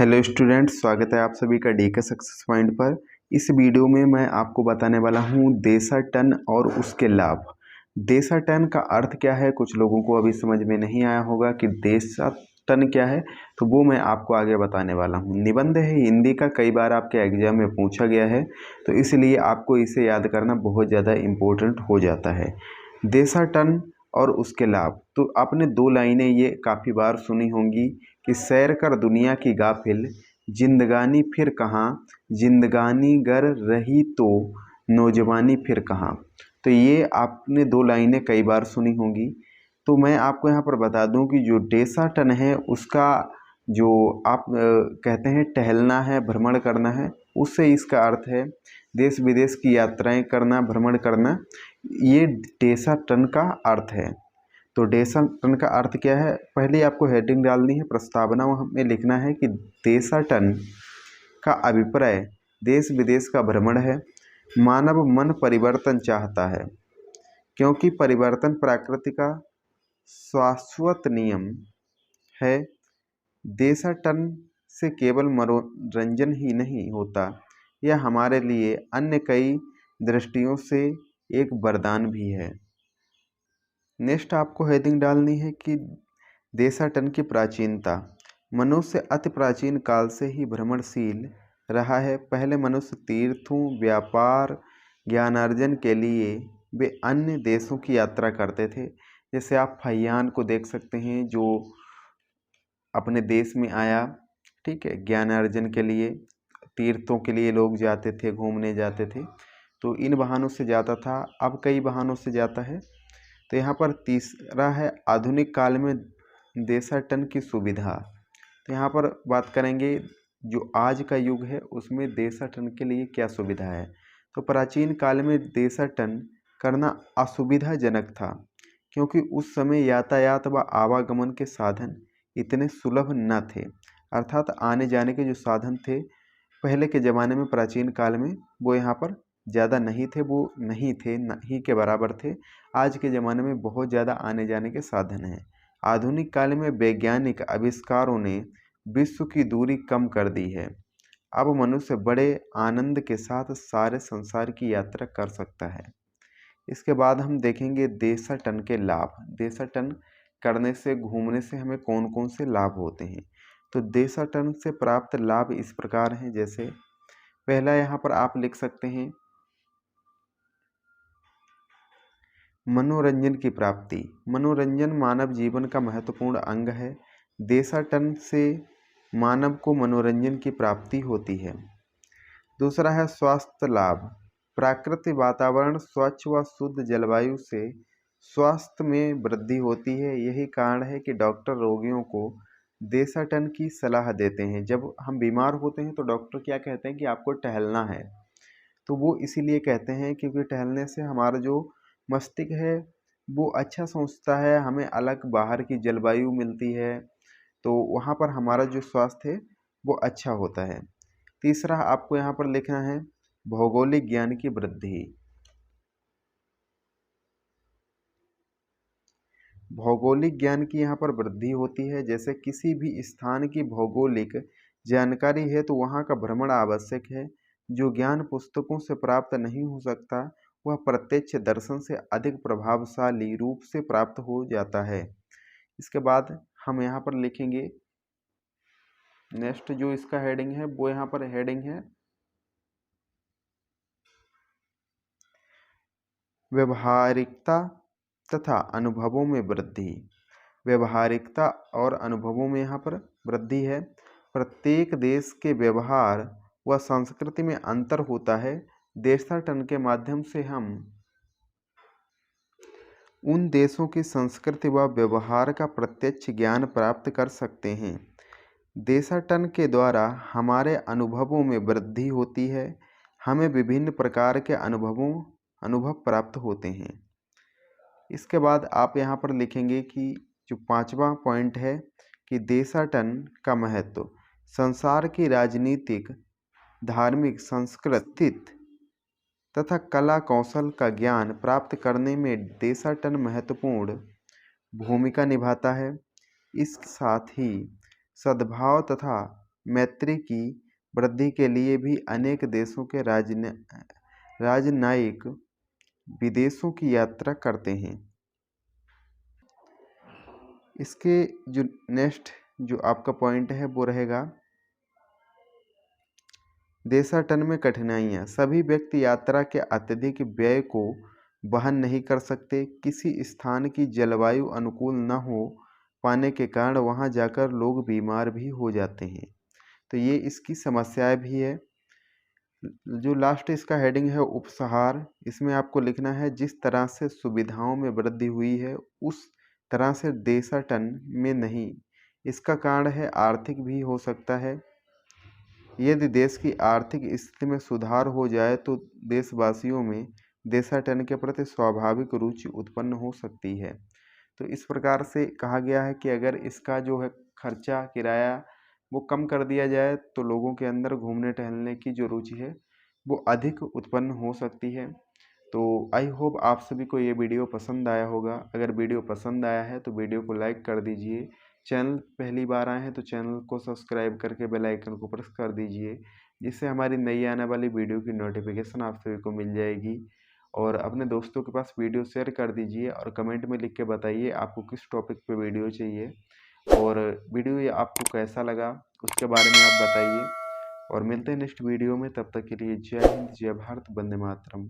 Hello students, स्वागत है आप सभी का डीके सक्सेस पॉइंट पर। इस वीडियो में मैं आपको बताने वाला हूँ देशाटन और उसके लाभ। देशाटन का अर्थ क्या है, कुछ लोगों को अभी समझ में नहीं आया होगा कि देशाटन क्या है, तो वो मैं आपको आगे बताने वाला हूँ। निबंध है हिंदी का, कई बार आपके एग्जाम में पूछा गया है, तो इसलिए आपको इसे याद करना बहुत ज़्यादा इम्पोर्टेंट हो जाता है। देशाटन और उसके लाभ, तो आपने दो लाइनें ये काफ़ी बार सुनी होंगी कि सैर कर दुनिया की गाफिल, जिंदगानी फिर कहाँ, जिंदगानी गर रही तो नौजवानी फिर कहाँ। तो ये आपने दो लाइनें कई बार सुनी होंगी। तो मैं आपको यहाँ पर बता दूं कि जो देशाटन है उसका जो आप कहते हैं टहलना है, भ्रमण करना है, उससे इसका अर्थ है देश विदेश की यात्राएं करना, भ्रमण करना, ये देशाटन का अर्थ है। तो देशाटन का अर्थ क्या है, पहले आपको हेडिंग डालनी है, प्रस्तावना में लिखना है कि देशाटन का अभिप्राय देश विदेश का भ्रमण है। मानव मन परिवर्तन चाहता है क्योंकि परिवर्तन प्रकृति का शाश्वत नियम है। देशाटन से केवल मनोरंजन ही नहीं होता, यह हमारे लिए अन्य कई दृष्टियों से एक वरदान भी है। नेक्स्ट आपको हेडिंग डालनी है कि देशाटन की प्राचीनता। मनुष्य अति प्राचीन काल से ही भ्रमणशील रहा है। पहले मनुष्य तीर्थों, व्यापार, ज्ञानार्जन के लिए वे अन्य देशों की यात्रा करते थे। जैसे आप फहियान को देख सकते हैं जो अपने देश में आया, ठीक है, ज्ञानार्जन के लिए, तीर्थों के लिए लोग जाते थे, घूमने जाते थे, तो इन बहानों से जाता था। अब कई बहानों से जाता है। तो यहाँ पर तीसरा है आधुनिक काल में देशाटन की सुविधा। तो यहाँ पर बात करेंगे जो आज का युग है उसमें देशाटन के लिए क्या सुविधा है। तो प्राचीन काल में देशाटन करना असुविधाजनक था क्योंकि उस समय यातायात व आवागमन के साधन इतने सुलभ न थे। अर्थात आने जाने के जो साधन थे पहले के ज़माने में, प्राचीन काल में, वो यहाँ पर ज़्यादा नहीं थे, वो नहीं थे, नहीं के बराबर थे। आज के ज़माने में बहुत ज़्यादा आने जाने के साधन हैं। आधुनिक काल में वैज्ञानिक आविष्कारों ने विश्व की दूरी कम कर दी है। अब मनुष्य बड़े आनंद के साथ सारे संसार की यात्रा कर सकता है। इसके बाद हम देखेंगे देशाटन के लाभ। देशाटन करने से, घूमने से हमें कौन कौन से लाभ होते हैं। तो देशाटन से प्राप्त लाभ इस प्रकार हैं। जैसे पहला यहाँ पर आप लिख सकते हैं मनोरंजन की प्राप्ति। मनोरंजन मानव जीवन का महत्वपूर्ण अंग है। देशाटन से मानव को मनोरंजन की प्राप्ति होती है। दूसरा है स्वास्थ्य लाभ। प्राकृतिक वातावरण, स्वच्छ व शुद्ध जलवायु से स्वास्थ्य में वृद्धि होती है। यही कारण है कि डॉक्टर रोगियों को देशाटन की सलाह देते हैं। जब हम बीमार होते हैं तो डॉक्टर क्या कहते हैं कि आपको टहलना है, तो वो इसीलिए कहते हैं क्योंकि टहलने से हमारा जो मस्तिष्क है वो अच्छा सोचता है, हमें अलग बाहर की जलवायु मिलती है, तो वहाँ पर हमारा जो स्वास्थ्य है वो अच्छा होता है। तीसरा आपको यहाँ पर लिखना है भौगोलिक ज्ञान की वृद्धि। भौगोलिक ज्ञान की यहाँ पर वृद्धि होती है। जैसे किसी भी स्थान की भौगोलिक जानकारी है तो वहाँ का भ्रमण आवश्यक है। जो ज्ञान पुस्तकों से प्राप्त नहीं हो सकता वह प्रत्यक्ष दर्शन से अधिक प्रभावशाली रूप से प्राप्त हो जाता है। इसके बाद हम यहाँ पर लिखेंगे नेक्स्ट जो इसका हेडिंग है वो यहाँ पर हेडिंग है व्यवहारिकता तथा अनुभवों में वृद्धि। व्यवहारिकता और अनुभवों में यहाँ पर वृद्धि है। प्रत्येक देश के व्यवहार व संस्कृति में अंतर होता है। देशाटन के माध्यम से हम उन देशों की संस्कृति व व्यवहार का प्रत्यक्ष ज्ञान प्राप्त कर सकते हैं। देशाटन के द्वारा हमारे अनुभवों में वृद्धि होती है। हमें विभिन्न प्रकार के अनुभव प्राप्त होते हैं। इसके बाद आप यहाँ पर लिखेंगे कि जो पांचवा पॉइंट है कि देशाटन का महत्व। संसार की राजनीतिक, धार्मिक, सांस्कृतिक तथा कला कौशल का ज्ञान प्राप्त करने में देशाटन महत्वपूर्ण भूमिका निभाता है। इसके साथ ही सद्भाव तथा मैत्री की वृद्धि के लिए भी अनेक देशों के राजनयिक विदेशों की यात्रा करते हैं। इसके जो नेक्स्ट जो आपका पॉइंट है वो रहेगा देशाटन में कठिनाइयाँ। सभी व्यक्ति यात्रा के अत्यधिक व्यय को वहन नहीं कर सकते। किसी स्थान की जलवायु अनुकूल न हो पाने के कारण वहां जाकर लोग बीमार भी हो जाते हैं। तो ये इसकी समस्याएं भी है। जो लास्ट इसका हेडिंग है उपसहार, इसमें आपको लिखना है जिस तरह से सुविधाओं में वृद्धि हुई है उस तरह से देशाटन में नहीं। इसका कारण है आर्थिक भी हो सकता है। यदि देश की आर्थिक स्थिति में सुधार हो जाए तो देशवासियों में देशाटन के प्रति स्वाभाविक रुचि उत्पन्न हो सकती है। तो इस प्रकार से कहा गया है कि अगर इसका जो है खर्चा किराया वो कम कर दिया जाए तो लोगों के अंदर घूमने टहलने की जो रुचि है वो अधिक उत्पन्न हो सकती है। तो आई होप आप सभी को ये वीडियो पसंद आया होगा। अगर वीडियो पसंद आया है तो वीडियो को लाइक कर दीजिए। चैनल पहली बार आए हैं तो चैनल को सब्सक्राइब करके बेल आइकन को प्रेस कर दीजिए, जिससे हमारी नई आने वाली वीडियो की नोटिफिकेशन आप सभी को मिल जाएगी। और अपने दोस्तों के पास वीडियो शेयर कर दीजिए और कमेंट में लिख के बताइए आपको किस टॉपिक पे वीडियो चाहिए और वीडियो ये आपको कैसा लगा उसके बारे में आप बताइए। और मिलते हैं नेक्स्ट वीडियो में, तब तक के लिए जय हिंद, जय भारत, वंदे मातरम।